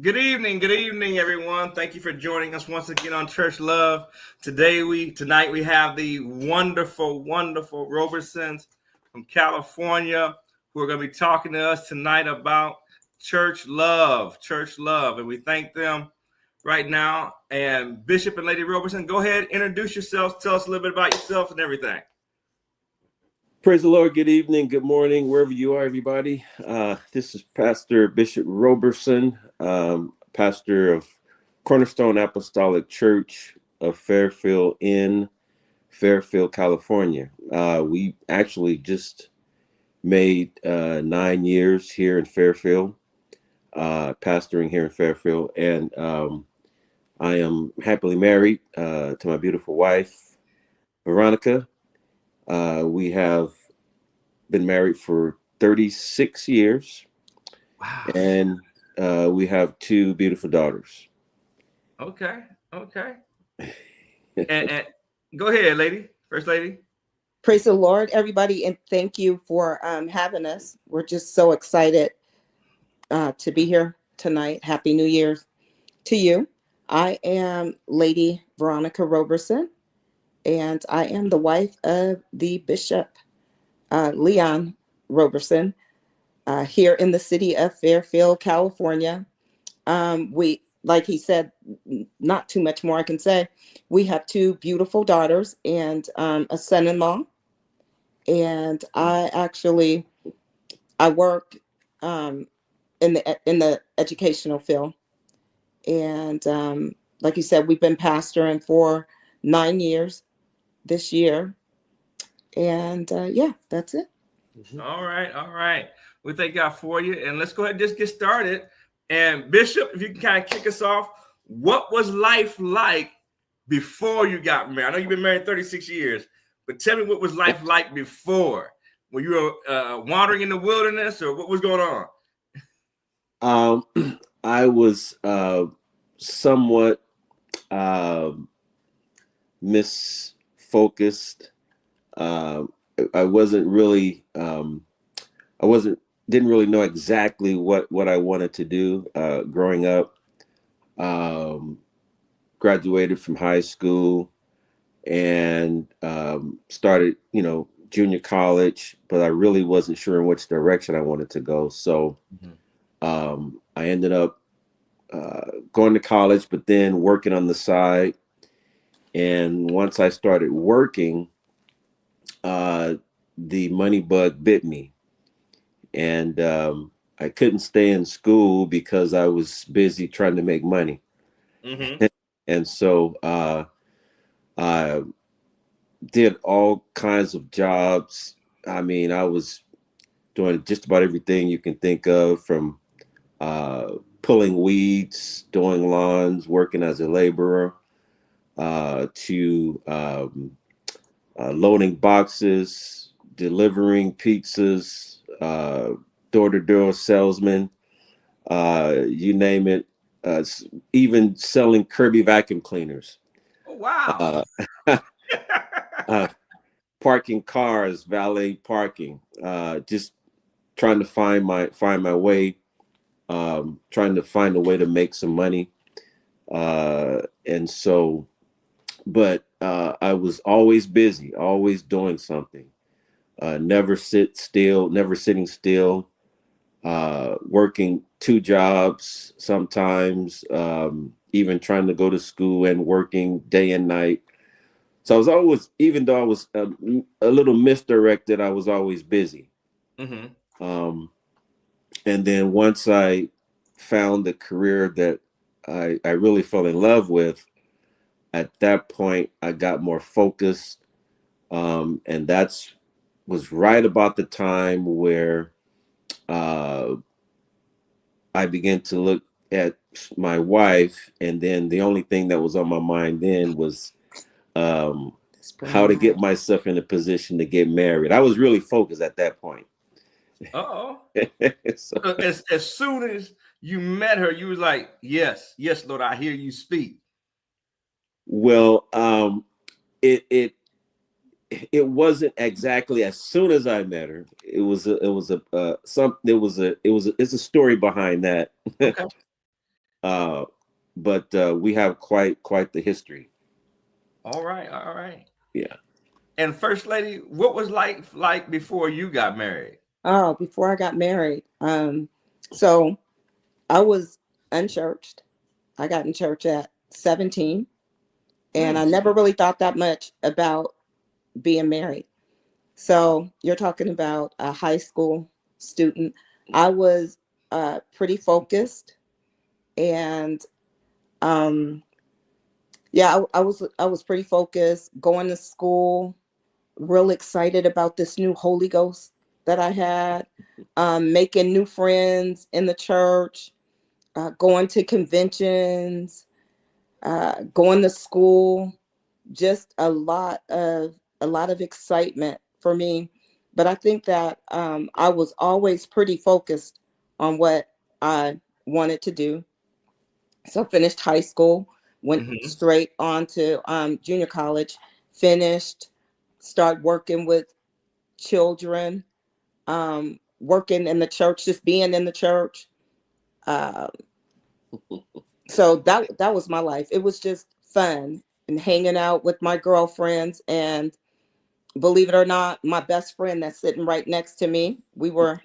Good evening, everyone. Thank you for joining us once again on Church Love. Tonight we have the wonderful Robersons from California who are going to be talking to us tonight about church love, and we thank them right now. And Bishop and Lady Roberson, go ahead, introduce yourselves, tell us a little bit about yourself and everything. Praise the Lord. Good evening, good morning, wherever you are, everybody. This is Pastor Bishop Roberson, pastor of Cornerstone Apostolic Church of Fairfield in Fairfield, California. We actually just made 9 years here in Fairfield, pastoring here in Fairfield, and I am happily married to my beautiful wife, Veronica. We have been married for 36 years. Wow. And we have two beautiful daughters. Okay. And go ahead, lady. First lady. Praise the Lord, everybody, and thank you for having us. We're just so excited to be here tonight. Happy New Year to you. I am Lady Veronica Roberson, and I am the wife of the Bishop Leon Roberson here in the city of Fairfield, California. Like he said, not too much more I can say. We have two beautiful daughters and a son-in-law. And I work in the educational field, and like you said, we've been pastoring for 9 years this year, and yeah, that's it. All right. We thank God for you, and let's go ahead and just get started. And Bishop, if you can kind of kick us off, what was life like before you got married? I know you've been married 36 years, but tell me what was life like before? Were you wandering in the wilderness, or what was going on? I was somewhat misfocused. I wasn't really, didn't really know exactly what I wanted to do growing up. Graduated from high school and started, junior college, but I really wasn't sure in which direction I wanted to go. So I ended up going to college, but then working on the side. And once I started working, the money bug bit me. And I couldn't stay in school because I was busy trying to make money. Mm-hmm. And so I did all kinds of jobs. I mean, I was doing just about everything you can think of, from pulling weeds, doing lawns, working as a laborer, to loading boxes, delivering pizzas, door-to-door salesman, you name it, even selling Kirby vacuum cleaners. Oh, wow. Parking cars, valet parking, just trying to find my way, trying to find a way to make some money. And so, but I was always busy, always doing something, never sitting still, working two jobs sometimes, even trying to go to school and working day and night. So I was always, even though I was a little misdirected, I was always busy. Mm-hmm. And then once I found the career that I really fell in love with, at that point, I got more focused. And that's was right about the time where I began to look at my wife. And then the only thing that was on my mind then was how to get myself in a position to get married. I was really focused at that point. So as soon as you met her, you was like, yes, Lord, I hear you speak. Well, it wasn't exactly as soon as I met her. It's a story behind that. Okay. But we have quite the history. All right, all right. Yeah. And First Lady, what was life like before you got married? Oh, before I got married. So I was unchurched. I got in church at 17, and I never really thought that much about being married. So you're talking about a high school student. I was pretty focused, and yeah, I was pretty focused, going to school, real excited about this new Holy Ghost that I had, making new friends in the church, going to conventions, going to school, just a lot of excitement for me. But I think that I was always pretty focused on what I wanted to do. So finished high school, went Mhm. straight on to junior college, finished, start working with children, working in the church, just being in the church. Uh, so that was my life. It was just fun and hanging out with my girlfriends, and believe it or not, my best friend that's sitting right next to me, we were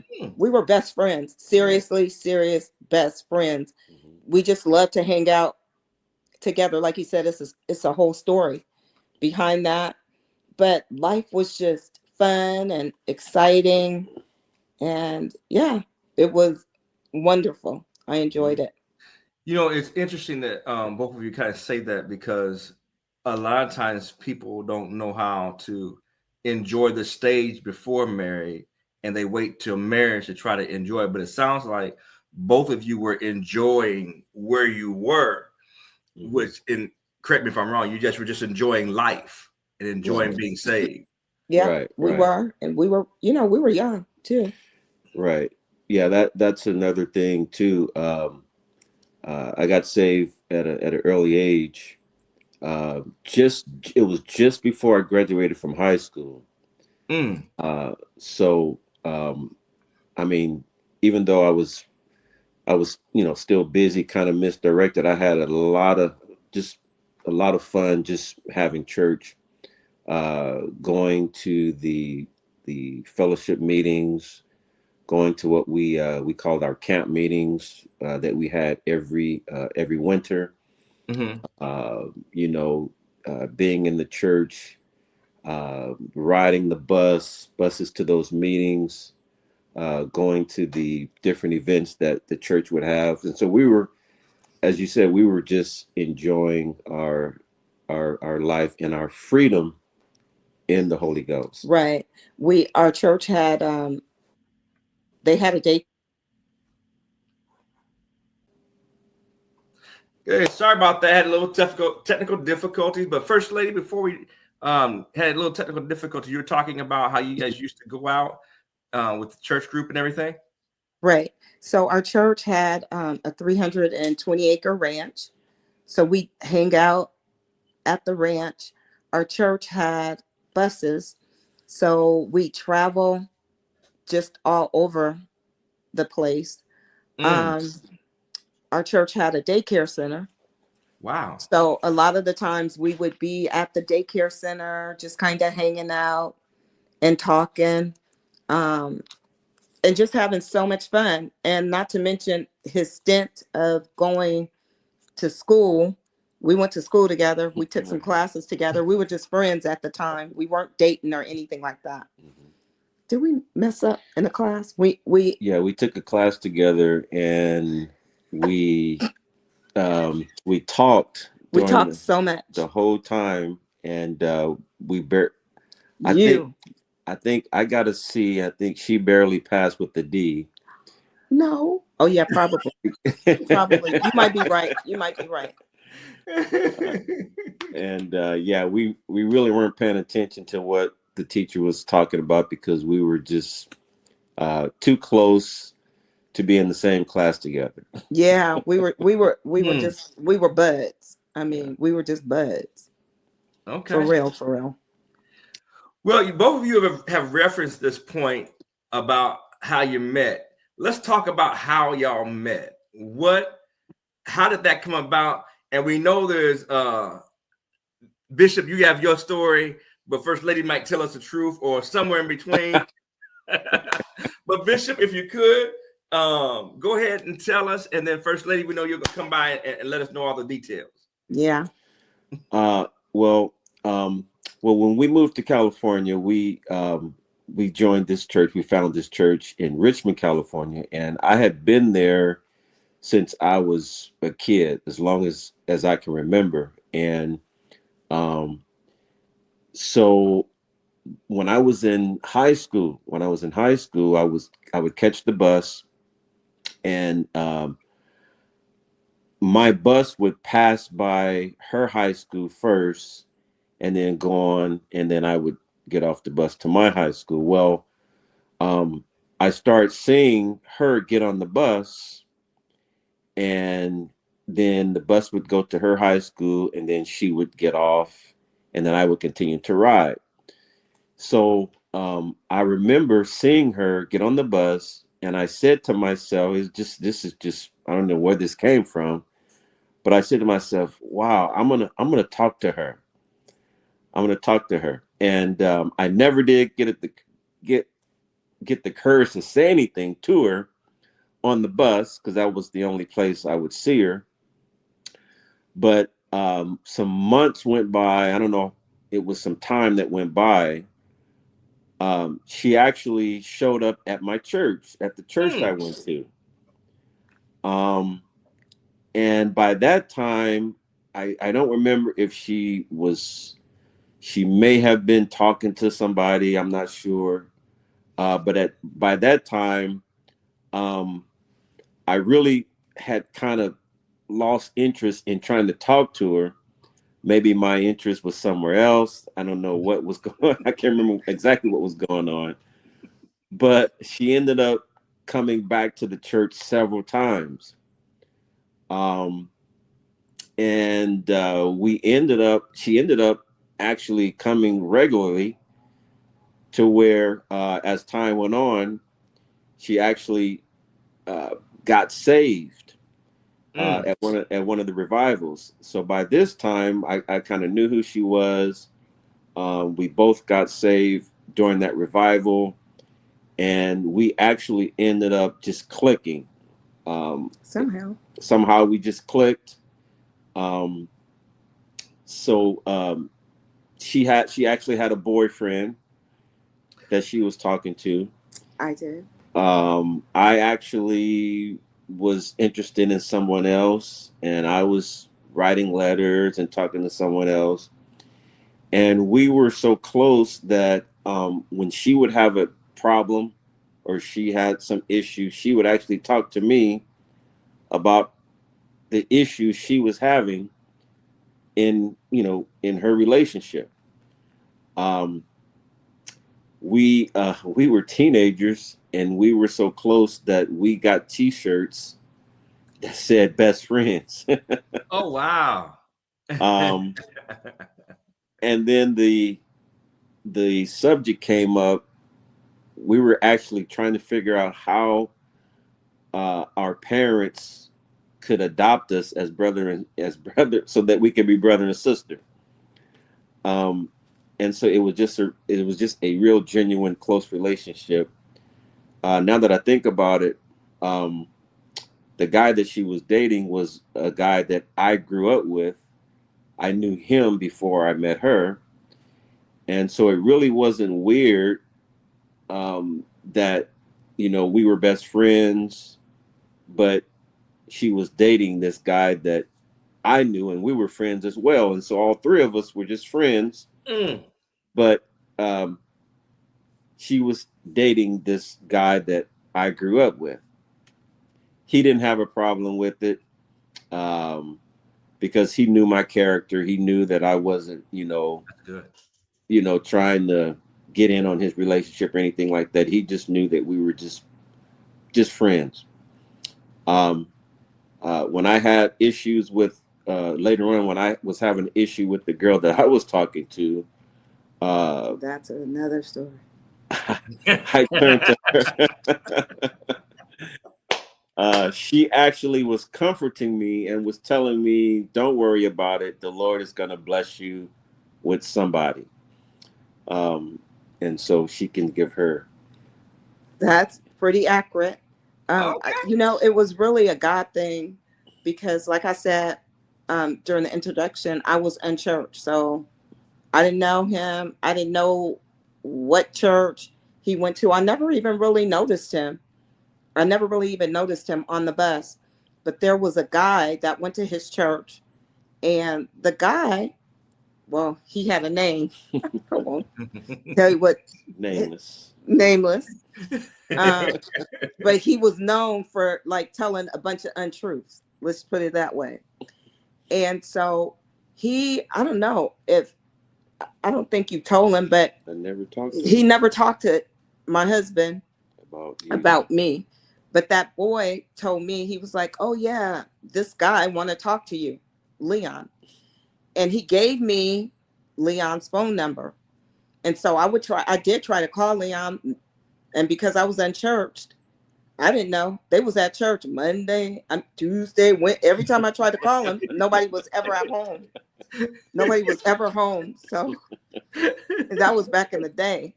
best friends. Seriously, serious best friends. We just love to hang out together. Like you said, it's a whole story behind that. But life was just fun and exciting, and yeah, it was wonderful. I enjoyed it. You know, it's interesting that both of you kind of say that because a lot of times people don't know how to enjoy the stage before marriage and they wait till marriage to try to enjoy it. But it sounds like both of you were enjoying where you were, which, and correct me if I'm wrong, you just were just enjoying life and enjoying being saved. Yeah, Right, we right. were, and we were young too. Right. Yeah, that's another thing too. I got saved at an early age. Just it was just before I graduated from high school. Mm, So I mean, even though I was still busy, kind of misdirected. I had just a lot of fun just having church, going to the fellowship meetings, going to what we called our camp meetings that we had every winter. mhm. Uh, you know, being in the church, riding the buses to those meetings, going to the different events that the church would have, and so we were, as you said, we were just enjoying our life and our freedom in the Holy Ghost. Right. Our church had they had a day. Hey, sorry about that. Had a little technical difficulties, but First Lady, before we had a little technical difficulty, you were talking about how you guys used to go out with the church group and everything. Right. So our church had a 320-acre ranch. So we hang out at the ranch. Our church had buses. So we travel just all over the place. Mm, Um, our church had a daycare center. wow. So a lot of the times we would be at the daycare center, just kind of hanging out and talking, um, and just having so much fun. And not to mention his stint of going to school. We went to school together. We took some classes together. We were just friends at the time. We weren't dating or anything like that. Did we mess up in the class? Yeah, we took a class together, and we talked We during talked so much. the whole time, and we bar- I think You I think I got a C. I think she barely passed with the D. no. Oh yeah, probably. Probably. You might be right. You might be right. And yeah, we really weren't paying attention to what the teacher was talking about because we were just too close to be in the same class together. Yeah, we were Hmm. just we were buds. I mean, we were just buds. For Okay. real, for real. Well, both of you have referenced this point about how you met. Let's talk about how y'all met. What how did that come about? And we know there's Bishop, you have your story, but First Lady might tell us the truth or somewhere in between. But Bishop, if you could, go ahead and tell us, and then First Lady, we know you're gonna come by and let us know all the details. Yeah. Well, when we moved to California, we joined this church. We found this church in Richmond, California, and I had been there since I was a kid, as long as I can remember. And so when I was in high school, I would catch the bus, and my bus would pass by her high school first, and then go on, and then I would get off the bus to my high school. Well, I started seeing her get on the bus, and then the bus would go to her high school, and then she would get off, and then I would continue to ride. So I remember seeing her get on the bus, and I said to myself, this is just, I don't know where this came from, but I said to myself, wow, I'm gonna talk to her. I'm going to talk to her. And I never did get the courage to say anything to her on the bus, because that was the only place I would see her. But some months went by. I don't know. It was some time that went by. She actually showed up at my church, at the church I went to. And by that time, I don't remember if she may have been talking to somebody. I'm not sure. But by that time, I really had kind of lost interest in trying to talk to her. Maybe my interest was somewhere else. I don't know what was going on. I can't remember exactly what was going on. But she ended up coming back to the church several times. And she ended up actually coming regularly, to where as time went on, she actually got saved at one of the revivals. So by this time, I kind of knew who she was. We both got saved during that revival, and we actually ended up just clicking. Somehow we just clicked. So she actually had a boyfriend that she was talking to. I did. I actually was interested in someone else, and I was writing letters and talking to someone else. And we were so close that when she would have a problem or she had some issue, she would actually talk to me about the issues she was having in her relationship. We were teenagers, and we were so close that we got T-shirts that said "best friends." Oh wow! And then the subject came up. We were actually trying to figure out how our parents could adopt us as brother, so that we could be brother and sister. And so it was just a real genuine close relationship. Now that I think about it, the guy that she was dating was a guy that I grew up with. I knew him before I met her. And so it really wasn't weird that, we were best friends, but she was dating this guy that I knew, and we were friends as well. And so all three of us were just friends. But she was dating this guy that I grew up with. He didn't have a problem with it because he knew my character. He knew that I wasn't, Good. Trying to get in on his relationship or anything like that. He just knew that we were just friends. When I had issues with later on, when I was having an issue with the girl that I was talking to, That's another story. I turned to her. She actually was comforting me and was telling me, "Don't worry about it. The Lord is going to bless you with somebody." And so she can give her. That's pretty accurate. Okay. It was really a God thing because, like I said during the introduction, I was in church. So I didn't know him. I didn't know what church he went to. I never even really noticed him. I never really even noticed him on the bus. But there was a guy that went to his church, and the guy, well, he had a name. I won't tell you what, Nameless. nameless. But he was known for like telling a bunch of untruths. Let's put it that way. And so I don't know if, I don't think you told him, but I never talked to he him never talked to my husband about me. But that boy told me, he was like, "Oh yeah, this guy want to talk to you, Leon." And he gave me Leon's phone number. And so I did try to call Leon. And because I was unchurched, I didn't know. They was at church Monday, Tuesday, every time I tried to call him, nobody was ever at home. Nobody was ever home. So that was back in the day.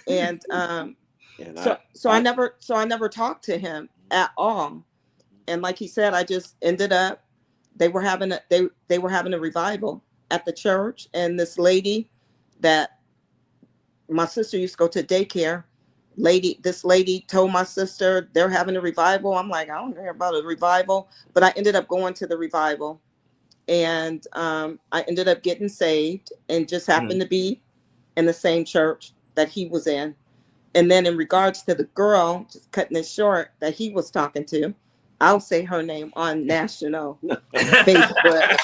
And I never talked to him at all. And like he said, I just ended up, they were having a revival at the church, and this lady that my sister used to go to daycare, this lady told my sister they're having a revival. I'm like, I don't care about a revival, but I ended up going to the revival, and I ended up getting saved, and just happened to be in the same church that he was in. And then in regards to the girl, just cutting it short, that he was talking to, I'll say her name on national Facebook.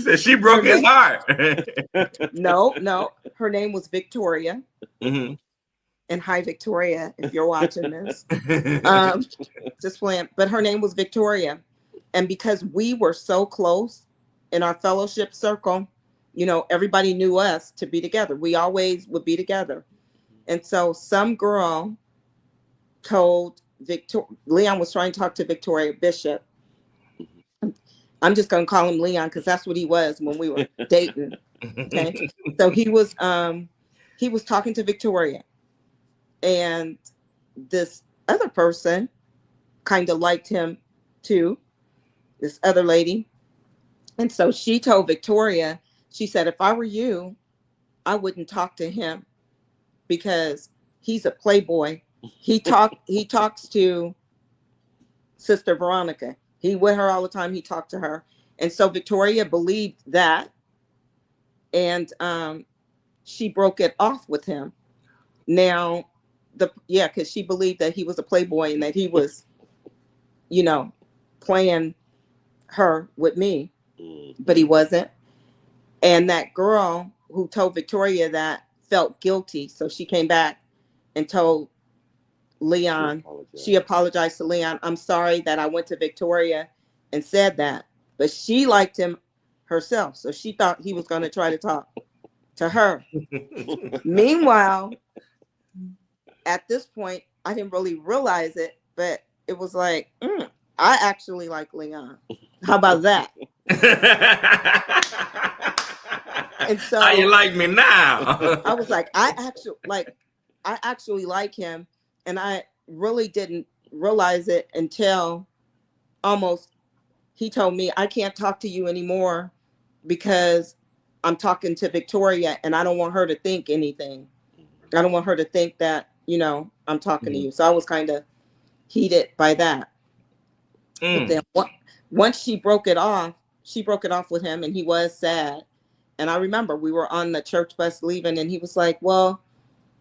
So she broke his heart. No, her name was Victoria. Mm-hmm. And hi, Victoria, if you're watching this. Just playing. But her name was Victoria. And because we were so close in our fellowship circle, everybody knew us to be together. We always would be together. And so some girl told Leon was trying to talk to Victoria Bishop. I'm just going to call him Leon because that's what he was when we were dating. Okay. So he was talking to Victoria, and this other person kind of liked him too, this other lady. And so she told Victoria, she said, "If I were you, I wouldn't talk to him because he's a playboy. He talks to Sister Veronica. He with her all the time. He talked to her." And so Victoria believed that, and she broke it off with him. Now, because she believed that he was a playboy and that he was, playing her with me, but he wasn't. And that girl who told Victoria that felt guilty, so she came back and told Leon. She apologized to Leon. "I'm sorry that I went to Victoria and said that," but she liked him herself, so she thought he was going to try to talk to her. Meanwhile, at this point, I didn't really realize it, but it was like, I actually like Leon. How about that? And so, how you like me now? I was like, I actually like him, and I really didn't realize it until almost he told me, "I can't talk to you anymore because I'm talking to Victoria, and I don't want her to think anything. I don't want her to think that, I'm talking to you." So I was kind of heated by that. But then once she broke it off with him, and he was sad. And I remember we were on the church bus leaving, and he was like, "Well,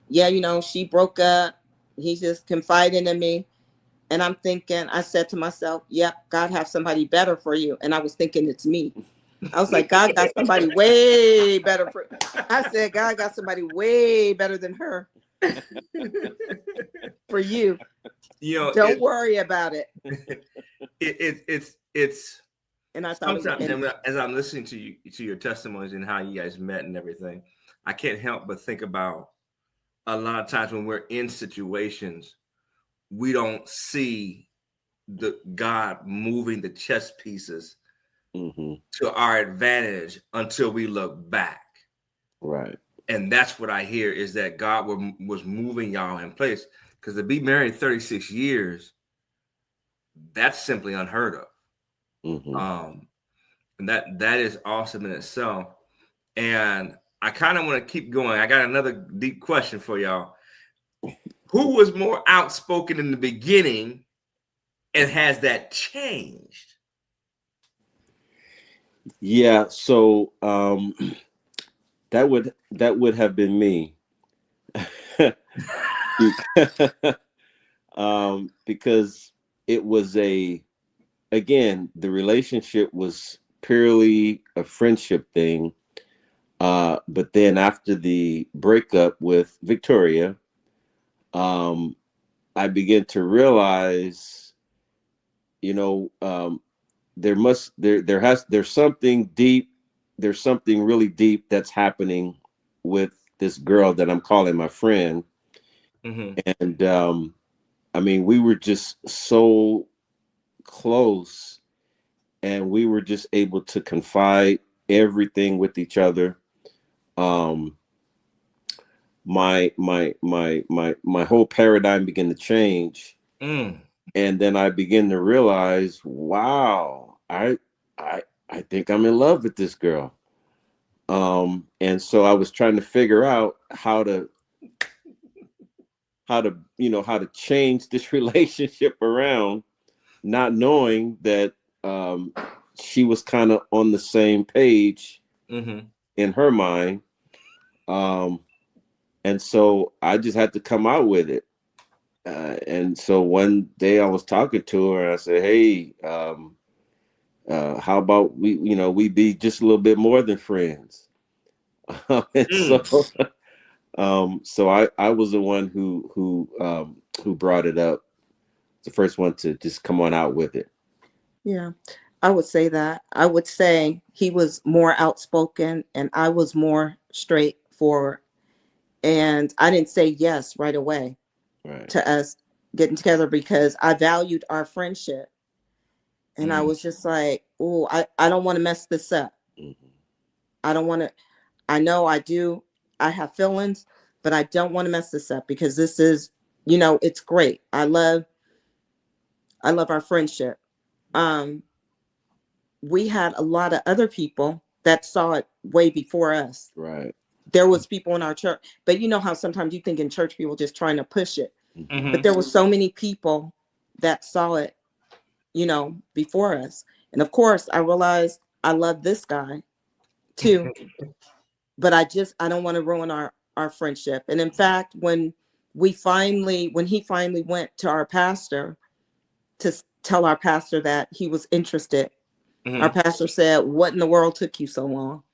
yeah, she broke up. He's just confiding in me." And I'm thinking, I said to myself, "Yep, God have somebody better for you." And I was thinking it's me. I was like, God got somebody way better I said, God got somebody way better than her for you. Don't worry about it. It's and I thought sometimes as I'm listening to your testimonies and how you guys met and everything, I can't help but think about a lot of times when we're in situations, we don't see the God moving the chess pieces to our advantage until we look back. Right. And that's what I hear, is that God was moving y'all in place. Because to be married 36 years, that's simply unheard of. And that is awesome in itself. And I kind of want to keep going. I got another deep question for y'all. Who was more outspoken in the beginning, and has that changed? Yeah, so that would have been me. Because it was again, the relationship was purely a friendship thing. But then after the breakup with Victoria, I began to realize, there's something deep, there's something really deep that's happening with this girl that I'm calling my friend. And I mean, we were just so close, and we were just able to confide everything with each other. My whole paradigm began to change. And then I began to realize, wow, I think I'm in love with this girl. And so I was trying to figure out how to change this relationship around, not knowing that she was kind of on the same page in her mind. And so I just had to come out with it. And so one day I was talking to her, and I said, hey, how about we be just a little bit more than friends? So I was the one who brought it up, the first one to just come on out with it. Yeah, I would say that. I would say he was more outspoken and I was more straightforward. And I didn't say yes right away to us getting together, because I valued our friendship. And I was just like, oh, I don't want to mess this up. I don't want to. I know I do. I have feelings, but I don't want to mess this up, because this is, it's great. I love our friendship. We had a lot of other people that saw it way before us. Right. There was people in our church, but you know how sometimes you think in church people just trying to push it. But there were so many people that saw it, before us. And of course, I realized I love this guy too, but I don't want to ruin our friendship. And in fact, when he finally went to our pastor to tell our pastor that he was interested, our pastor said, "What in the world took you so long?"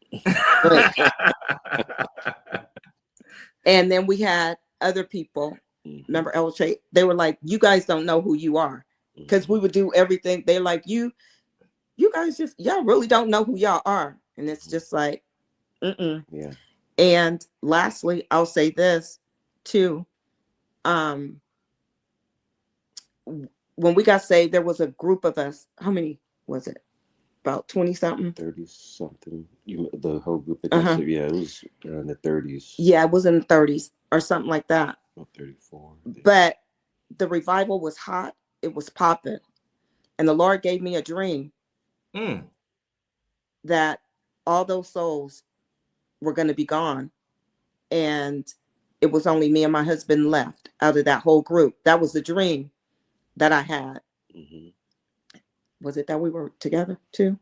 And then we had other people. Remember LJ? They were like, "You guys don't know who you are," because we would do everything. They're like, "You guys y'all really don't know who y'all are," and it's just like, Yeah. And lastly, I'll say this too. When we got saved, there was a group of us. How many was it? About 20 something? 30 something. The whole group that got saved, yeah, it was in the 30s. Yeah, it was in the 30s or something like that. About 34. But the revival was hot. It was popping. And the Lord gave me a dream that all those souls were going to be gone. And it was only me and my husband left out of that whole group. That was the dream that I had. Was it that we were together too?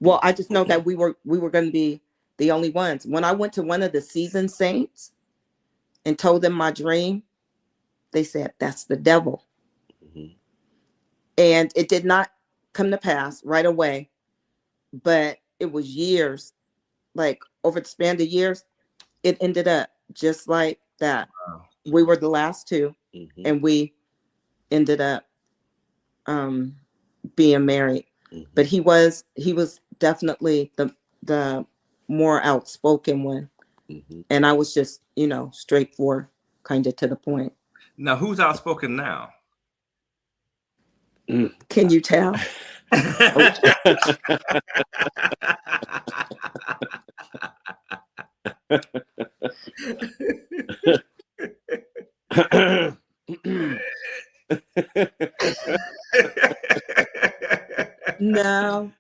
Well, I just know that we were going to be the only ones. When I went to one of the seasoned saints and told them my dream, they said, "That's the devil." And it did not come to pass right away, but it was years, like over the span of years, it ended up just like that. Wow. We were the last two, and we ended up being married. But he was definitely the more outspoken one, and I was just straightforward kind of to the point. Now, who's outspoken now? Can you tell? No,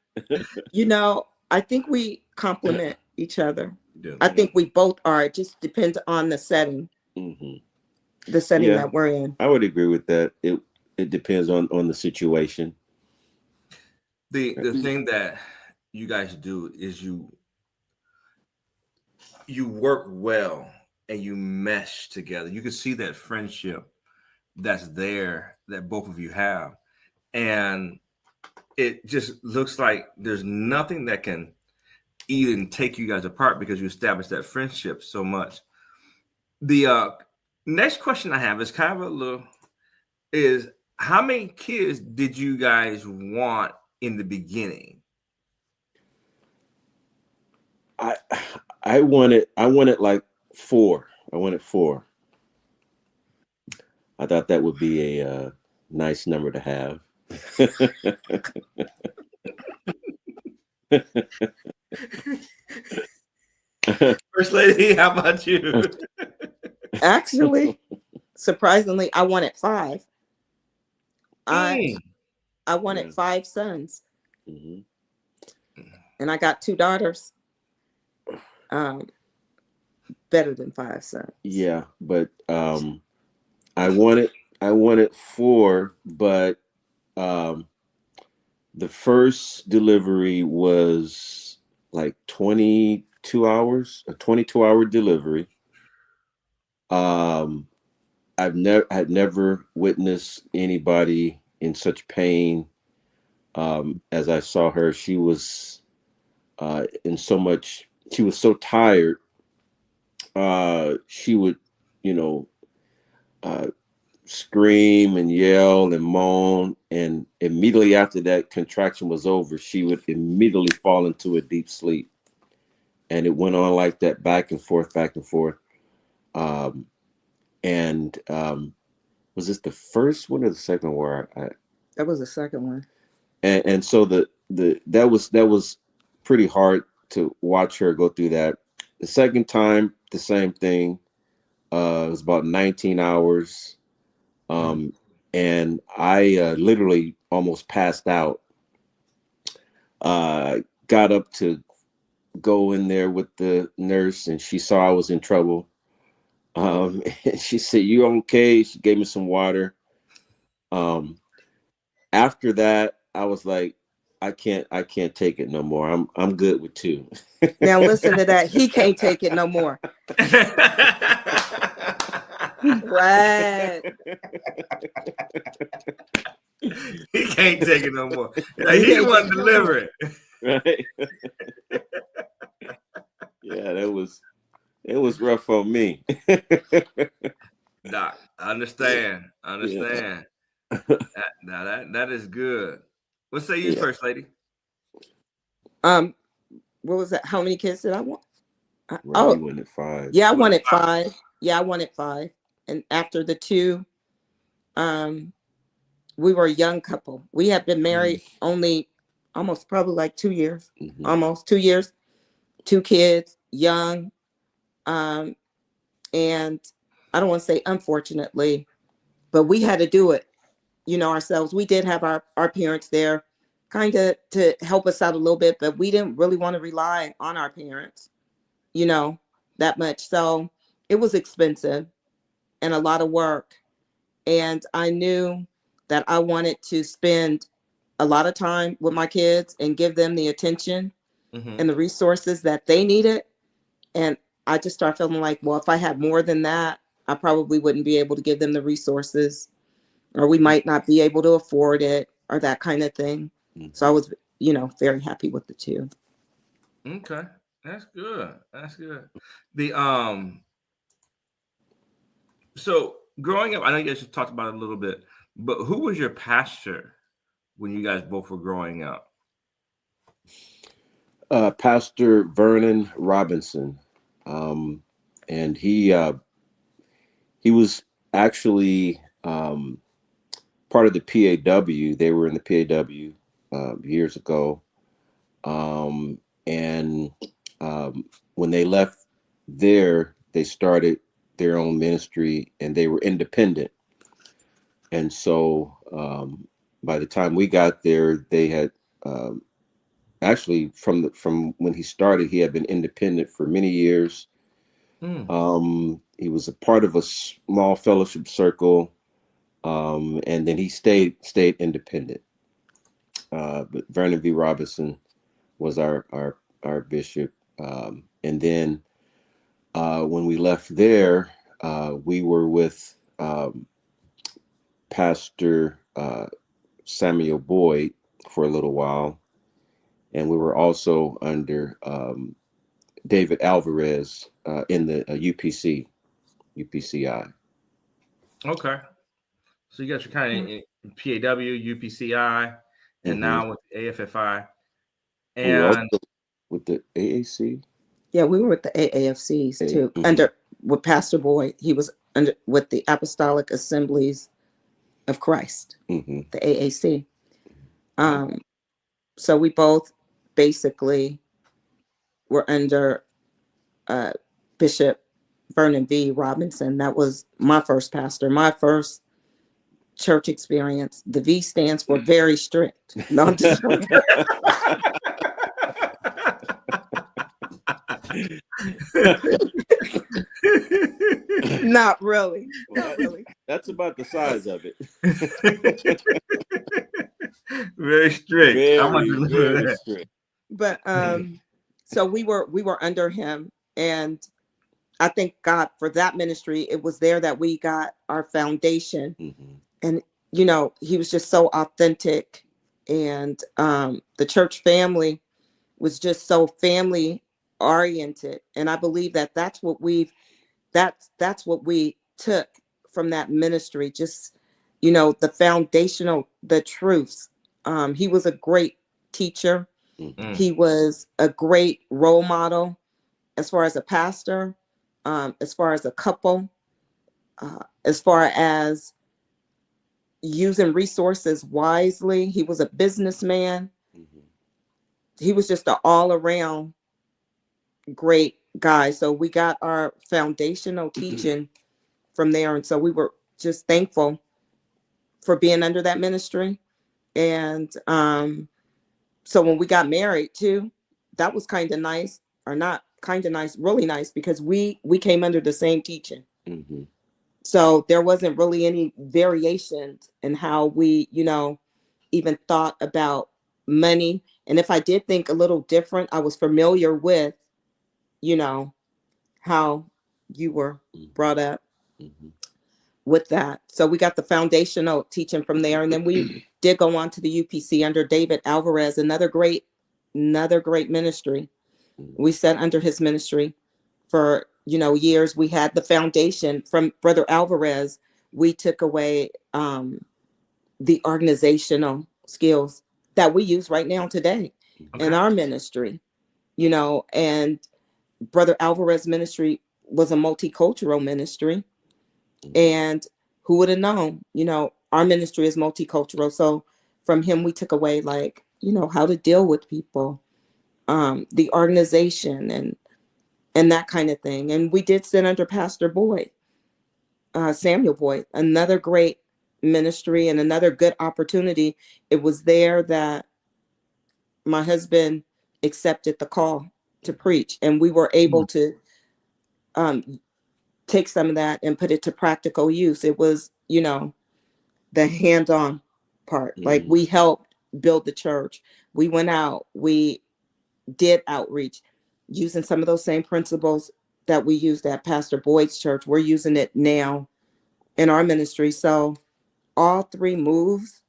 I think we complement each other. I think we both are. It just depends on the setting, the setting that we're in. I would agree with that. It depends on the situation. The thing that you guys do is you work well and you mesh together. You can see that friendship that's there that both of you have, and it just looks like there's nothing that can even take you guys apart because you established that friendship so much. The next question I have is kind of is how many kids did you guys want in the beginning? I wanted like 4. I wanted 4. I thought that would be a nice number to have. First Lady, how about you? Actually, surprisingly, I wanted 5. I wanted 5 sons, and I got 2 daughters. Better than 5 sons. Yeah, but I wanted 4, but the first delivery was like 22 hours, a 22-hour delivery. I'd never witnessed anybody in such pain as I saw her. She was she was so tired. She would, scream and yell and moan, and immediately after that contraction was over, she would immediately fall into a deep sleep, and it went on like that, back and forth. Was this the first one or the second where that was the second one? And so that was pretty hard to watch her go through that. The second time, the same thing. It was about 19 hours. And I literally almost passed out. Got up to go in there with the nurse, and she saw I was in trouble. And she said, "You okay?" She gave me some water. After that, I was like, I can't take it no more. I'm good with 2. Now listen to that. He can't take it no more. Right. He can't take it no more. Like, he wasn't delivering. Right. Yeah, it was rough on me. Doc, I understand. Yeah. That is good. What say you, First Lady? What was that? How many kids did I want? You wanted 5. Yeah, I wanted 5. Yeah, I wanted 5. And after the 2, we were a young couple. We had been married only almost probably like 2 years. Almost 2 years. 2 kids, young. And I don't want to say unfortunately, but we had to do it, ourselves. We did have our parents there kind of to help us out a little bit, but we didn't really want to rely on our parents, that much. So it was expensive and a lot of work. And I knew that I wanted to spend a lot of time with my kids and give them the attention and the resources that they needed. And I just started feeling like, well, if I had more than that, I probably wouldn't be able to give them the resources, or we might not be able to afford it, or that kind of thing. So I was, very happy with the 2. Okay. That's good. So growing up, I know you guys just talked about it a little bit, but who was your pastor when you guys both were growing up? Pastor Vernon Robinson. And he he was actually part of the PAW. They were in the PAW years ago. And when they left there, they started their own ministry, and they were independent. And so by the time we got there, they had actually from when he started, he had been independent for many years. He was a part of a small fellowship circle, and then he stayed independent. But Vernon V. Robinson was our bishop, and then when we left there, we were with Pastor Samuel Boyd for a little while, and we were also under David Alvarez in the UPCI. Okay. So you guys are kind of in PAW, UPCI, and now with AFFI. And with the AAC. Yeah, we were with the AAFCs too. Under with Pastor Boyd, he was under with the Apostolic Assemblies of Christ, the AAC. So we both basically were under Bishop Vernon V. Robinson. That was my first pastor, my first church experience. The V stands for very strict. No, I'm just Not really. Not really. That's about the size of it. Very strict. Very strict. But so we were under him, and I thank God for that ministry. It was there that we got our foundation. And you know, he was just so authentic, and the church family was just so family oriented, and I believe that that's what we took from that ministry. Just, you know, the foundational, the truths. He was a great teacher. He was a great role model as far as a pastor, as far as a couple, as far as using resources wisely. He was a businessman. He was just an all-around great guy. So we got our foundational teaching from there. And so we were just thankful for being under that ministry. And so when we got married too, that was kind of nice, or not kind of nice, really nice, because we came under the same teaching. So there wasn't really any variations in how we, you know, even thought about money. And if I did think a little different, I was familiar with, you know, how you were brought up with that. So we got the foundational teaching from there. And then we did go on to the UPC under David Alvarez, another great ministry. We sat under his ministry for, you know, years. We had the foundation from Brother Alvarez. We took away the organizational skills that we use right now today in our ministry, you know. And Brother Alvarez ministry was a multicultural ministry, and who would have known, you know, our ministry is multicultural. So from him, we took away, like, you know, how to deal with people, the organization and that kind of thing. And we did sit under Pastor Boyd, Samuel Boyd, another great ministry and another good opportunity. It was there that my husband accepted the call to preach, and we were able to take some of that and put it to practical use. It was, you know, the hands-on part. Like, we helped build the church. We went out, we did outreach using some of those same principles that we used at Pastor Boyd's church. We're using it now in our ministry. So all three moves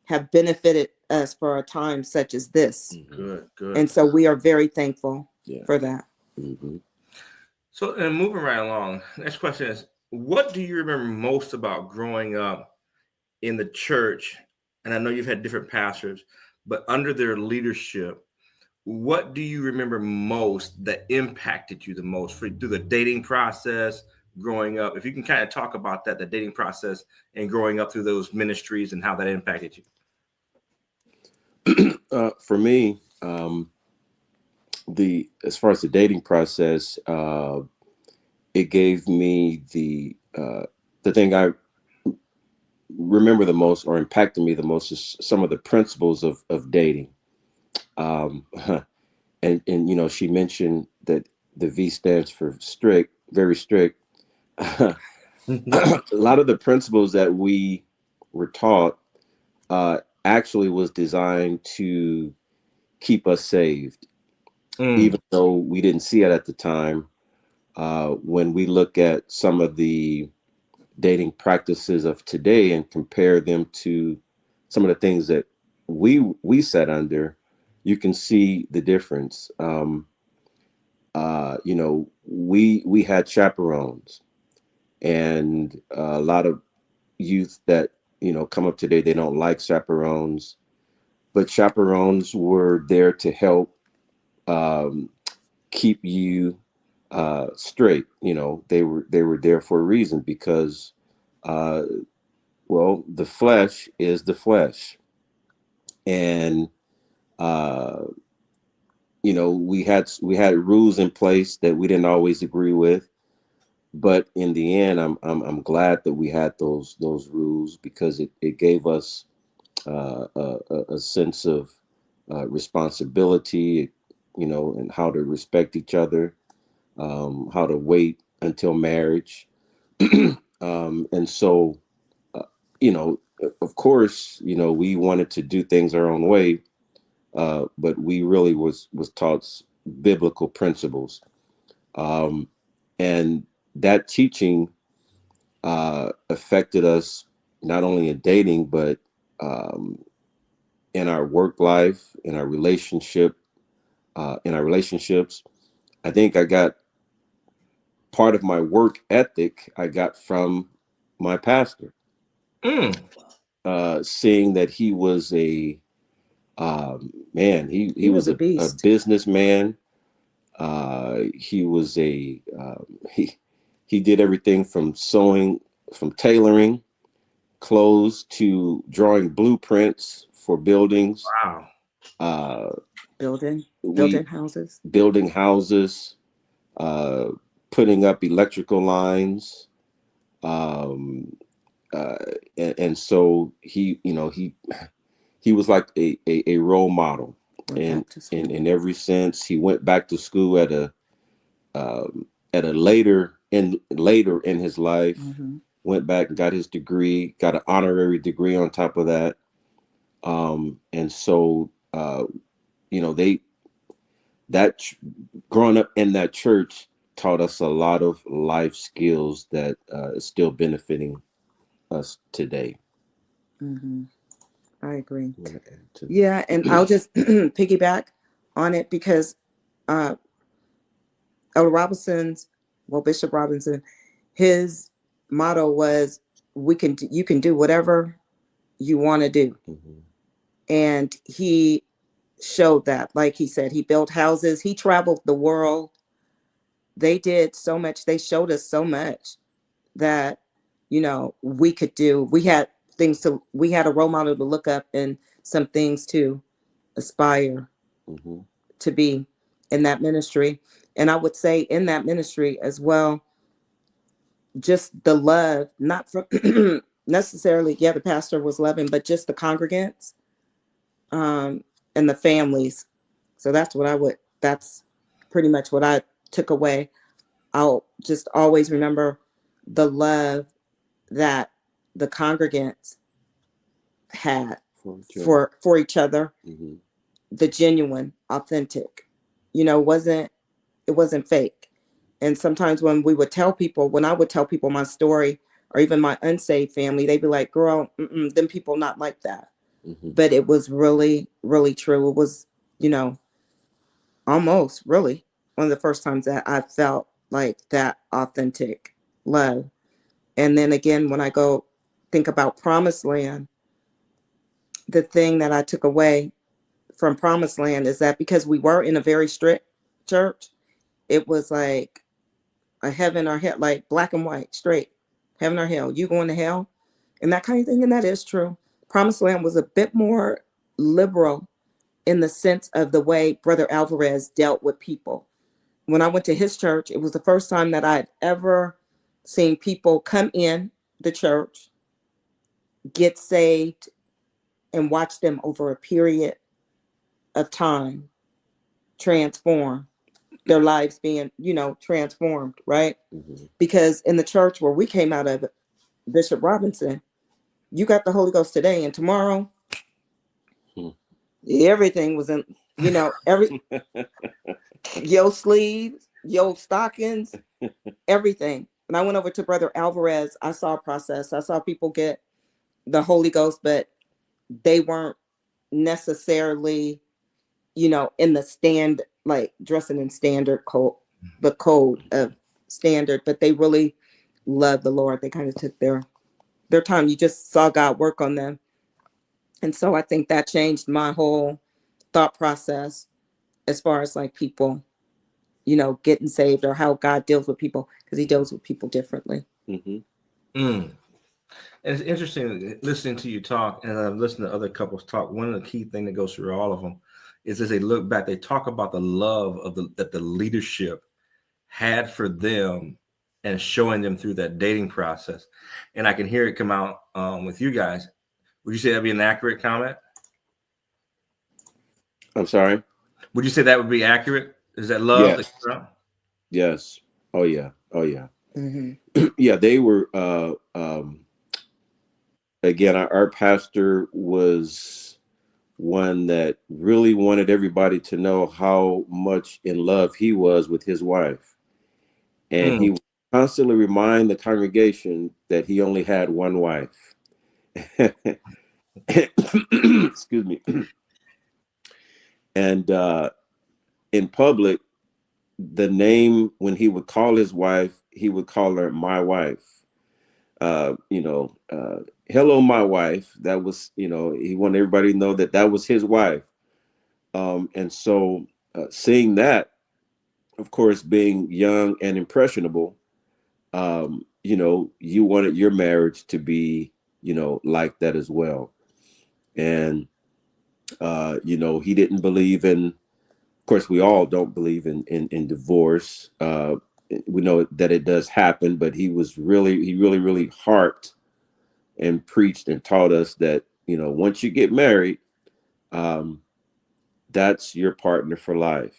have benefited us for a time such as this. Good. And so we are very thankful for that. So, and moving right along, next question is, what do you remember most about growing up in the church? And I know you've had different pastors, but under their leadership, what do you remember most that impacted you the most through the dating process, growing up. If you can kind of talk about that, the dating process and growing up through those ministries and how that impacted you. For me, as far as the dating process, it gave me the thing I remember the most or impacted me the most is some of the principles of dating. And you know, she mentioned that the V stands for strict, very strict. A lot of the principles that we were taught actually was designed to keep us saved, even though we didn't see it at the time. When we look at some of the dating practices of today and compare them to some of the things that we sat under, you can see the difference. You know, we had chaperones, and a lot of youth that, you know, come up today, they don't like chaperones, but chaperones were there to help keep you straight. You know, they were there for a reason, because well, the flesh is the flesh, and you know, we had rules in place that we didn't always agree with, but in the end, I'm glad that we had those rules, because it gave us a sense of responsibility, you know, and how to respect each other, how to wait until marriage. And so, you know, of course, you know, we wanted to do things our own way, but we really was taught biblical principles. And that teaching affected us not only in dating, but in our work life, in our relationships. I think I got part of my work ethic I got from my pastor. Seeing that he was a man, he was a businessman. He was he did everything from sewing, from tailoring clothes to drawing blueprints for buildings. Wow. Building houses, putting up electrical lines. And so he, you know, he was like a role model, and in every sense. He went back to school at a later in his life. Went back and got his degree, got an honorary degree on top of that. And so you know, growing up in that church taught us a lot of life skills that is still benefiting us today. I agree. Yeah, and I'll just piggyback on it, because Elder Bishop Robinson, his motto was, you can do whatever you want to do. And he showed that. Like he said, he built houses, he traveled the world. They did so much, they showed us so much that, you know, we could do. We had a role model to look up, and some things to aspire to be in that ministry. And I would say in that ministry as well, just the love, not from necessarily, the pastor was loving, but just the congregants and the families. So that's pretty much what I took away. I'll just always remember the love that the congregants had for each other. The genuine, authentic, you know, it wasn't fake. And sometimes when I would tell people my story, or even my unsaved family, they'd be like, girl, them people not like that. But it was really, really true. It was, you know, almost really one of the first times that I felt like that authentic love. And then again, when I go think about Promised Land, the thing that I took away from Promised Land is that because we were in a very strict church, it was like, a heaven or hell, like black and white, straight, heaven or hell. You going to hell, and that kind of thing. And that is true. Promised Land was a bit more liberal in the sense of the way Brother Alvarez dealt with people. When I went to his church, it was the first time that I'd ever seen people come in the church, get saved, and watch them over a period of time transform, their lives being, transformed, right? Mhm. Because in the church where we came out of, Bishop Robinson, you got the Holy Ghost today and tomorrow, Hmm. everything was in, every your sleeves, your stockings, everything. When I went over to Brother Alvarez, I saw a process. I saw people get the Holy Ghost, but they weren't necessarily, in the stand, like dressing in standard code, the code of standard, but they really loved the Lord. They kind of took their time. You just saw God work on them. And so I think that changed my whole thought process as far as like people, getting saved or how God deals with people, because he deals with people differently. Mhm. Mm. And it's interesting listening to you talk, and I've listened to other couples talk. One of the key things that goes through all of them is as they look back, they talk about the love of that the leadership had for them and showing them through that dating process. And I can hear it come out with you guys. Would you say that'd be an accurate comment? I'm sorry. Would you say that would be accurate? Is that love? Yes. Yes. Oh yeah. Oh yeah. Mm-hmm. Yeah. They were. Again, our pastor was one that really wanted everybody to know how much in love he was with his wife, and he would constantly remind the congregation that he only had one wife. Excuse me. And in public, the name, when he would call his wife, he would call her my wife. Hello, my wife. That was, he wanted everybody to know that that was his wife. And so seeing that, of course, being young and impressionable, you wanted your marriage to be, like that as well. And, he didn't believe in, of course, we all don't believe in divorce. We know that it does happen, but he really harped and preached and taught us that, once you get married, that's your partner for life.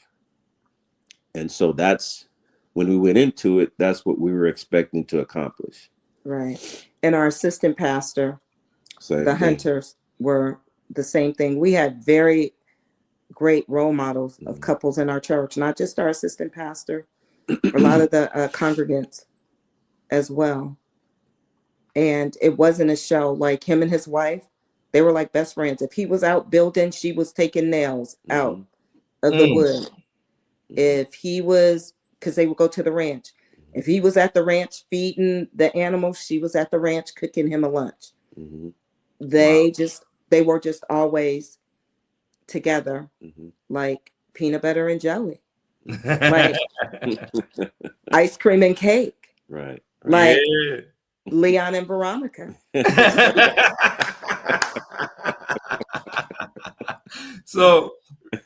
And so that's when we went into it, that's what we were expecting to accomplish. Right. And our assistant pastor, the Hunters, were the same thing. We had very great role models of couples in our church, not just our assistant pastor, a lot of the congregants as well. And it wasn't a show. Like him and his wife, they were like best friends. If he was out building, she was taking nails out of the wood. If he was, because they would go to the ranch. If he was at the ranch feeding the animals, she was at the ranch cooking him a lunch. They were just always together, like peanut butter and jelly, like ice cream and cake, right? Like Leon and Veronica. So,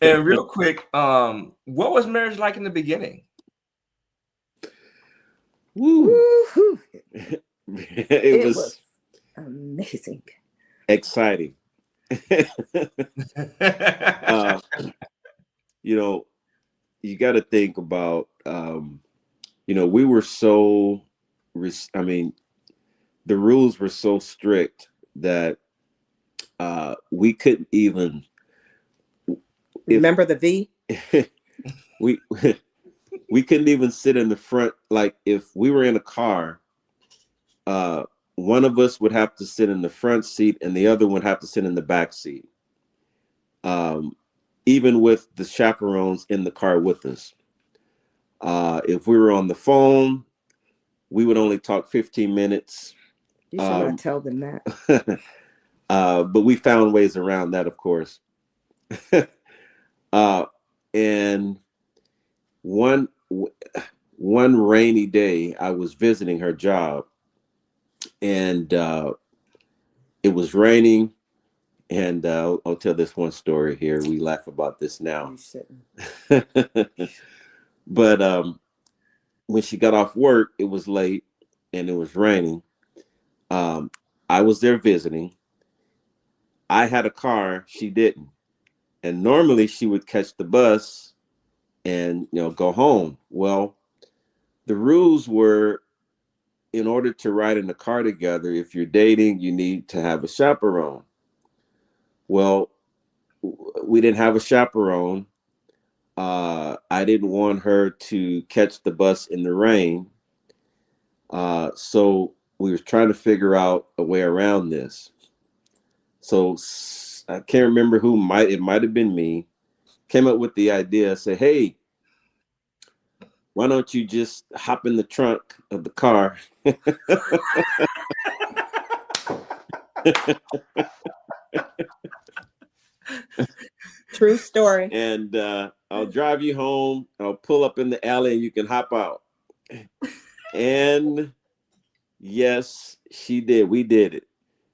and real quick, what was marriage like in the beginning? Woo-hoo. It was amazing, exciting. You got to think about, we were so, the rules were so strict that we couldn't even. Remember the V? We couldn't even sit in the front. Like if we were in a car, one of us would have to sit in the front seat and the other would have to sit in the back seat. Even with the chaperones in the car with us. If we were on the phone, we would only talk 15 minutes. You should not tell them that. But we found ways around that, of course. And one one rainy day, I was visiting her job, and it was raining. And I'll tell this one story here. We laugh about this now. You shouldn't. But when she got off work, it was late and it was raining. I was there visiting. I had a car, she didn't. And normally she would catch the bus and go home. Well, the rules were, in order to ride in the car together, if you're dating, you need to have a chaperone. Well, we didn't have a chaperone. I didn't want her to catch the bus in the rain. So we were trying to figure out a way around this. So I can't remember who, it might have been me, came up with the idea, say, hey, why don't you just hop in the trunk of the car? True story. And I'll drive you home. I'll pull up in the alley and you can hop out. And yes, she did. We did it.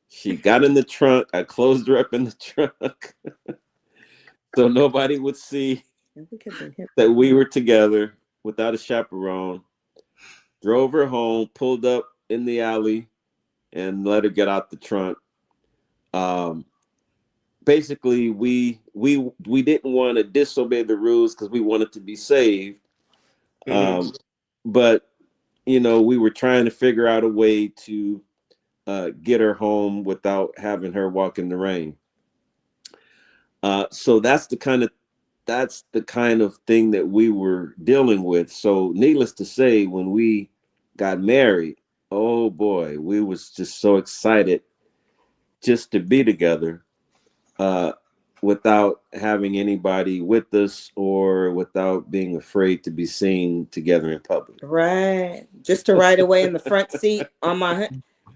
She got in the trunk. I closed her up in the trunk so nobody would see that we were together without a chaperone. Drove her home, pulled up in the alley, and let her get out the trunk. Basically, we didn't want to disobey the rules because we wanted to be saved. But we were trying to figure out a way to get her home without having her walk in the rain. So that's the kind of thing that we were dealing with. So needless to say, when we got married, oh boy, we was just so excited just to be together, without having anybody with us or without being afraid to be seen together in public. Right. Just to ride away in the front seat on my,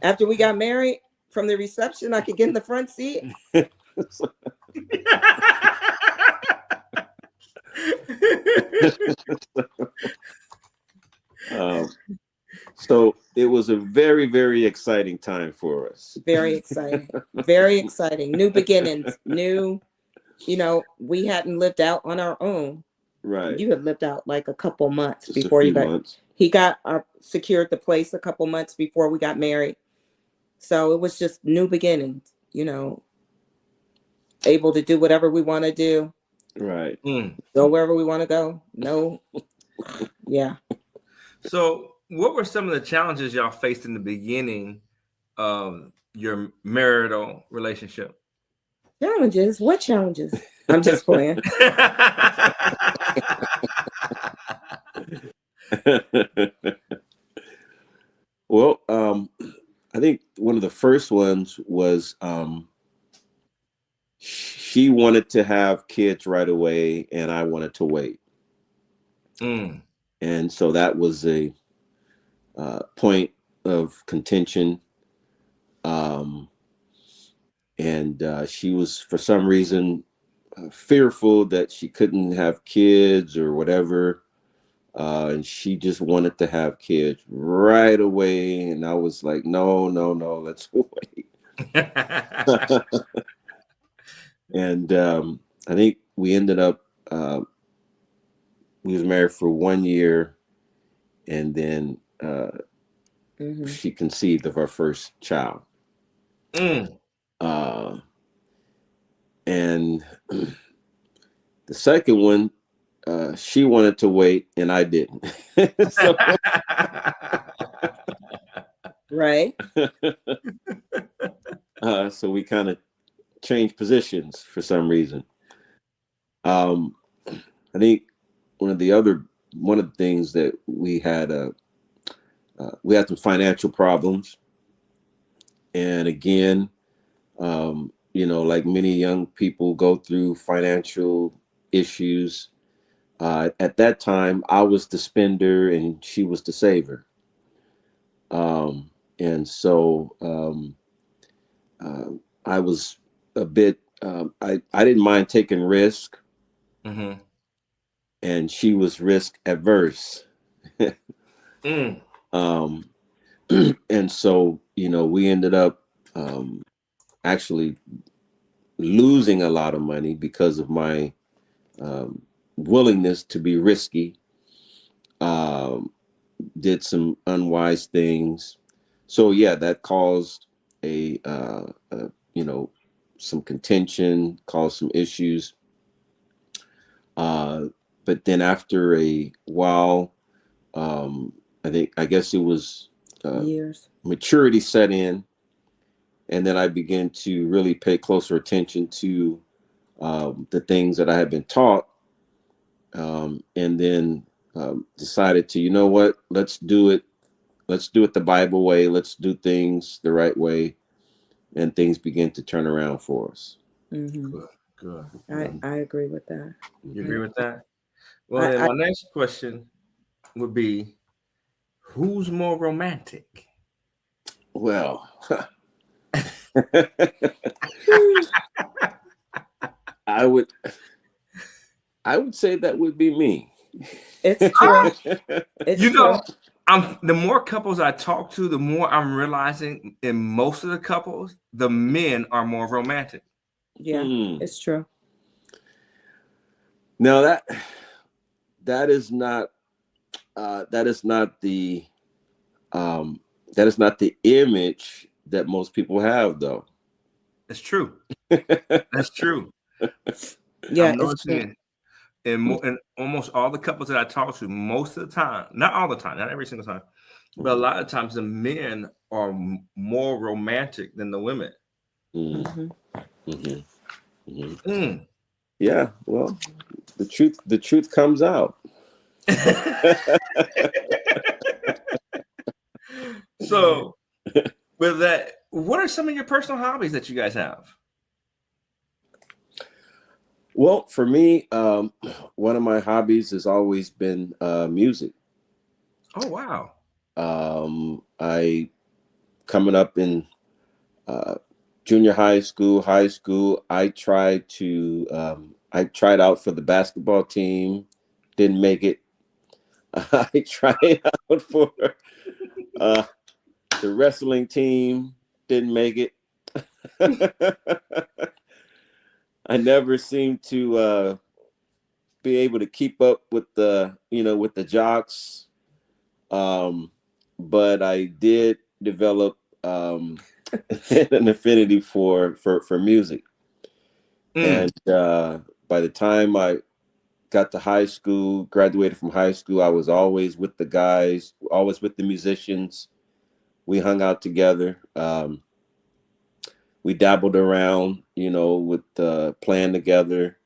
after we got married, from the reception, I could get in the front seat. So it was a very, very exciting time for us. Very exciting. Very exciting. New beginnings. We hadn't lived out on our own. Right. You had lived out like a couple months Just before you got. months. He got secured the place a couple months before we got married. So it was just new beginnings. Able to do whatever we want to do. Right. Go wherever we want to go. No. Yeah. So what were some of the challenges y'all faced in the beginning of your marital relationship? Challenges? What challenges? I'm just playing. Well, I think one of the first ones was she wanted to have kids right away and I wanted to wait. And so that was a point of contention. And she was, for some reason, fearful that she couldn't have kids or whatever. And she just wanted to have kids right away. And I was like, no, let's wait. And I think we ended up, we was married for 1 year, and then she conceived of our first child. And the second one, she wanted to wait and I didn't. So, right. So we kind of changed positions for some reason. I think one of the things that we had some financial problems. And again, like many young people go through financial issues. At that time, I was the spender and she was the saver. And so I was a bit, I didn't mind taking risk. And she was risk averse. Mm. Um, and so, we ended up actually losing a lot of money because of my willingness to be risky. Um, did some unwise things. So yeah, that caused some contention, caused some issues. But then after a while, I guess it was Years. maturity set in, and then I began to really pay closer attention to the things that I had been taught, and then decided to, you know what, let's do it the Bible way. Let's do things the right way, and things begin to turn around for us. Mm-hmm. Good. I agree with that. You agree with that? Well, then I my next question would be, who's more romantic? Well, I would say that would be me. It's true. It's You true. know, the more couples I talk to, the more I'm realizing in most of the couples, the men are more romantic. Yeah, it's true. Now that is not the image that most people have, though. It's true. That's true. Yeah, I'm it's true. noticing it in almost all the couples that I talk to, most of the time, not all the time, not every single time, but a lot of times the men are more romantic than the women. Mm-hmm. Mm-hmm. Mm-hmm. Mm. Yeah, well, the truth comes out. So, with that, what are some of your personal hobbies that you guys have? Well, for me, one of my hobbies has always been music. Oh, wow. I coming up in junior high school, I tried out for the basketball team, didn't make it. I tried out for the wrestling team, didn't make it. I never seemed to be able to keep up with the jocks, but I did develop an affinity for music. And by the time I got to high school, graduated from high school, I was always with the guys, always with the musicians. We hung out together. We dabbled around, with playing together.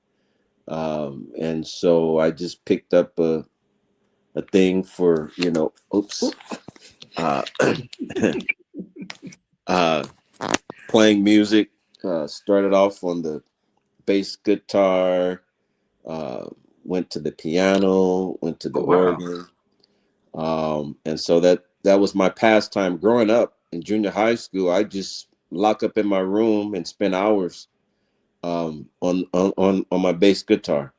And so I just picked up a thing for, playing music. Started off on the bass guitar, went to the piano, went to the organ. And so that was my pastime growing up in junior high school. I just lock up in my room and spend hours on my bass guitar.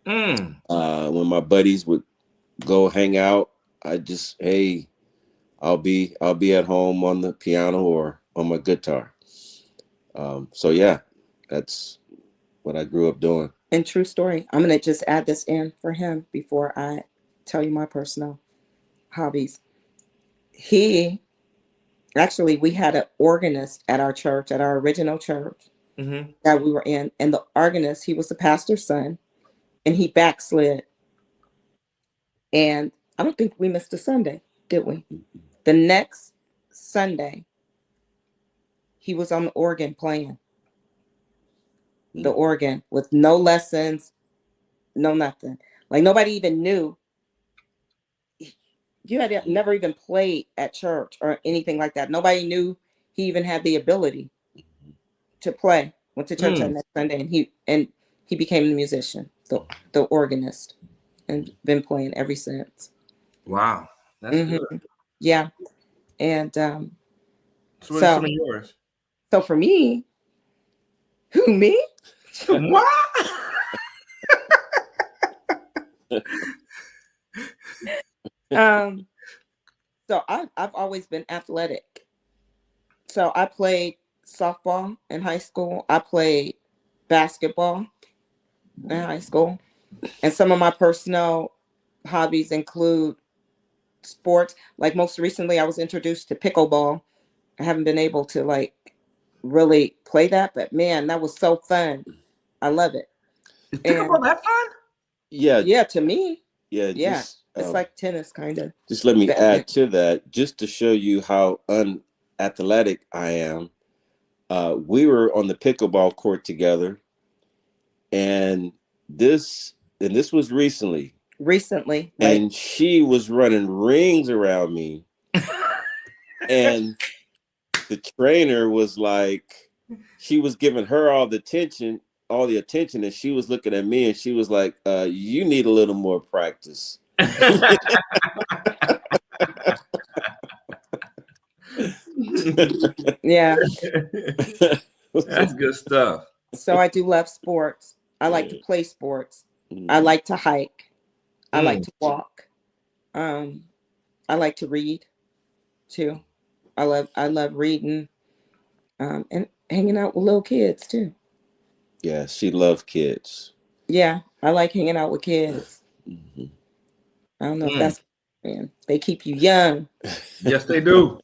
When my buddies would go hang out, I'll be at home on the piano or on my guitar. So yeah, that's what I grew up doing. And true story. I'm going to just add this in for him before I tell you my personal hobbies. We had an organist at our church, at our original church that we were in. And the organist, he was the pastor's son, and he backslid. And I don't think we missed a Sunday, did we? The next Sunday, he was on the organ playing the organ with no lessons, no nothing. Like nobody even knew. You had never even played at church or anything like that. Nobody knew he even had the ability to play. Went to church that next Sunday, and he became the musician, the organist, and been playing ever since. Wow, that's good. Yeah, and so what are some of yours? So for me, who me? What? Um, so I've always been athletic. So I played softball in high school. I played basketball in high school. And some of my personal hobbies include sports. Like most recently, I was introduced to pickleball. I haven't been able to like really play that, but man, that was so fun. I love it. Is And pickleball that fun? Yeah, yeah, to me, yeah. yeah, it's like tennis kind of. Just let me Badminton. add to that, just to show you how unathletic I am. We were on the pickleball court together, and this was recently, Recently, right? and she was running rings around me, and the trainer was like, she was giving her all the attention, and she was looking at me, and she was like, "You need a little more practice." Yeah. That's good stuff. So I do love sports. I like to play sports. I like to hike. I like to walk. I like to read too. I love reading. And hanging out with little kids too. Yeah, she loved kids. Yeah, I like hanging out with kids. Mm-hmm. I don't know if that's man. They keep you young. Yes, they do.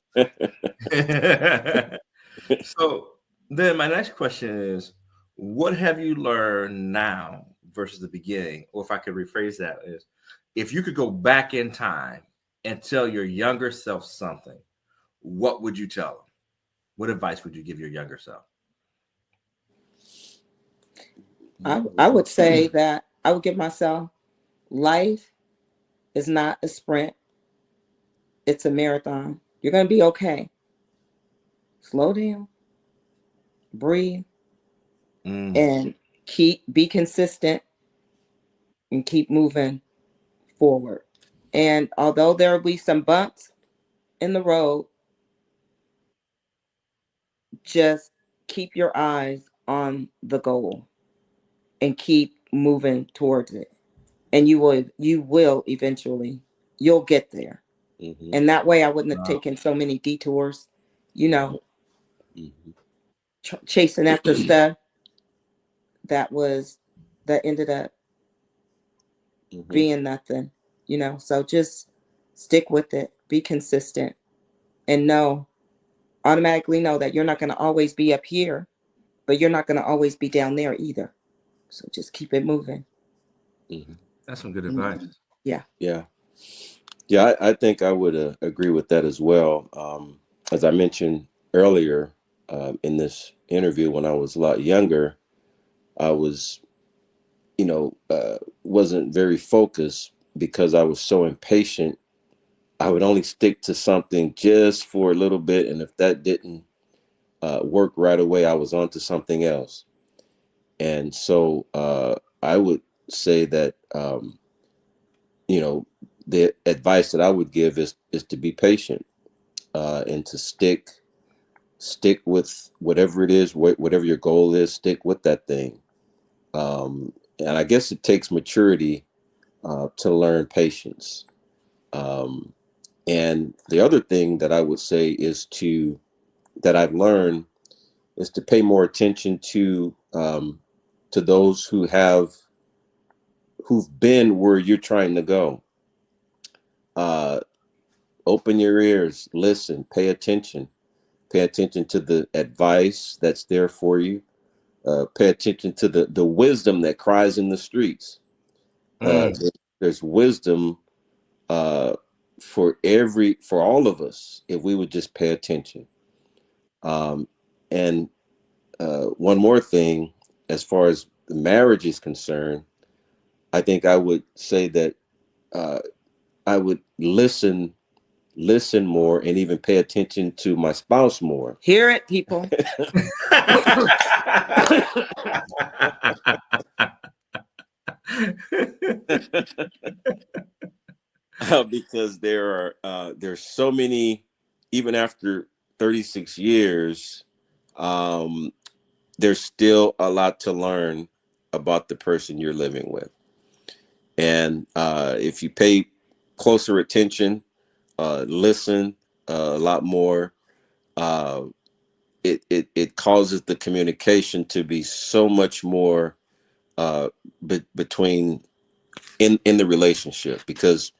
So then my next question is, what have you learned now versus the beginning? Or if I could rephrase that is, if you could go back in time and tell your younger self something, what would you tell them? What advice would you give your younger self? I would say that I would give myself life is not a sprint. It's a marathon. You're going to be okay. Slow down, breathe, and be consistent and keep moving forward. And although there will be some bumps in the road, just keep your eyes on the goal and keep moving towards it. And you will eventually, you'll get there. Mm-hmm. And that way I wouldn't have taken so many detours, chasing after stuff that ended up being nothing, so just stick with it, be consistent, and automatically know that you're not going to always be up here, but you're not going to always be down there either. So just keep it moving. That's some good advice. Yeah. I think I would agree with that as well. As I mentioned earlier in this interview, when I was a lot younger, I was, wasn't very focused because I was so impatient. I would only stick to something just for a little bit, and if that didn't work right away, I was on to something else. And so I would say that the advice that I would give is to be patient and to stick with whatever it is, whatever your goal is, stick with that thing. And I guess it takes maturity to learn patience. And the other thing that I would say is that I've learned is to pay more attention to those who've been where you're trying to go. Open your ears, listen, pay attention to the advice that's there for you. Pay attention to the wisdom that cries in the streets. There's wisdom for all of us if we would just pay attention. And one more thing, as far as the marriage is concerned, I think I would say that I would listen more and even pay attention to my spouse more. Hear it, people. Because there's so many, even after 36 years, there's still a lot to learn about the person you're living with. And if you pay closer attention, listen a lot more. It causes the communication to be so much more between in the relationship, because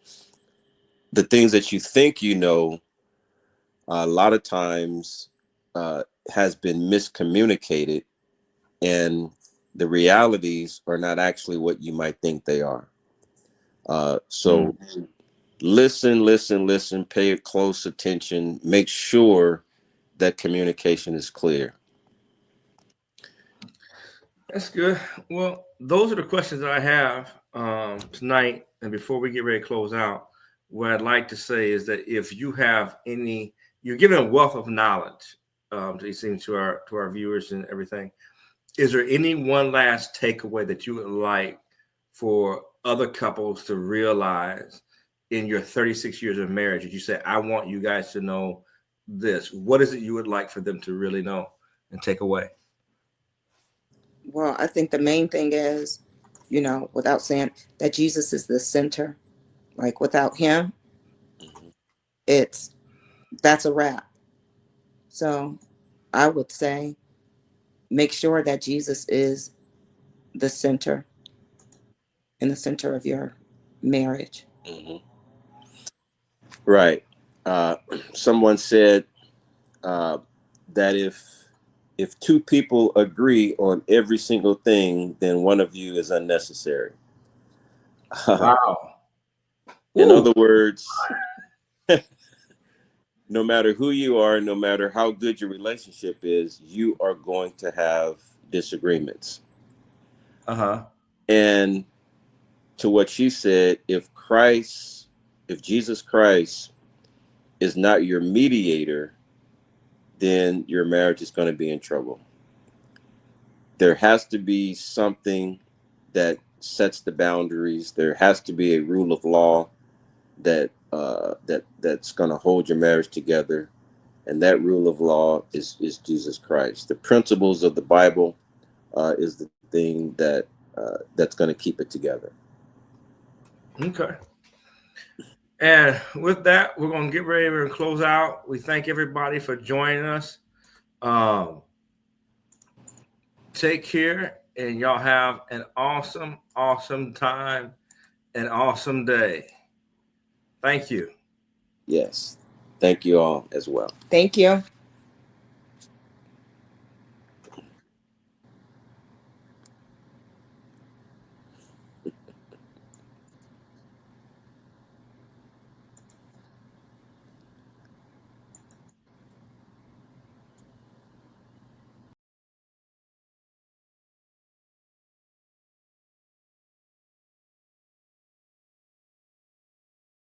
the things that you think you know a lot of times has been miscommunicated, and the realities are not actually what you might think they are. So listen, pay close attention, make sure that communication is clear. That's good. Well, those are the questions that I have tonight. And before we get ready to close out, what I'd like to say is that if you have any, you're giving a wealth of knowledge to our viewers and everything. Is there any one last takeaway that you would like for other couples to realize in your 36 years of marriage that you say, I want you guys to know this? What is it you would like for them to really know and take away? Well, I think the main thing is, without saying that Jesus is the center. Like without him, that's a wrap. So I would say make sure that Jesus is the center, in the center of your marriage. Right. Someone said that if two people agree on every single thing, then one of you is unnecessary. Wow. In other words, no matter who you are, no matter how good your relationship is, you are going to have disagreements. And to what she said, if Jesus Christ is not your mediator, then your marriage is going to be in trouble. There has to be something that sets the boundaries. There has to be a rule of law that's going to hold your marriage together, and that rule of law is Jesus Christ. The principles of the Bible is the thing that's going to keep it together. Okay. And with that, we're going to get ready to close out. We thank everybody for joining us. Take care, and y'all have an awesome, awesome time, an awesome day. Thank you. Yes. Thank you all as well. Thank you.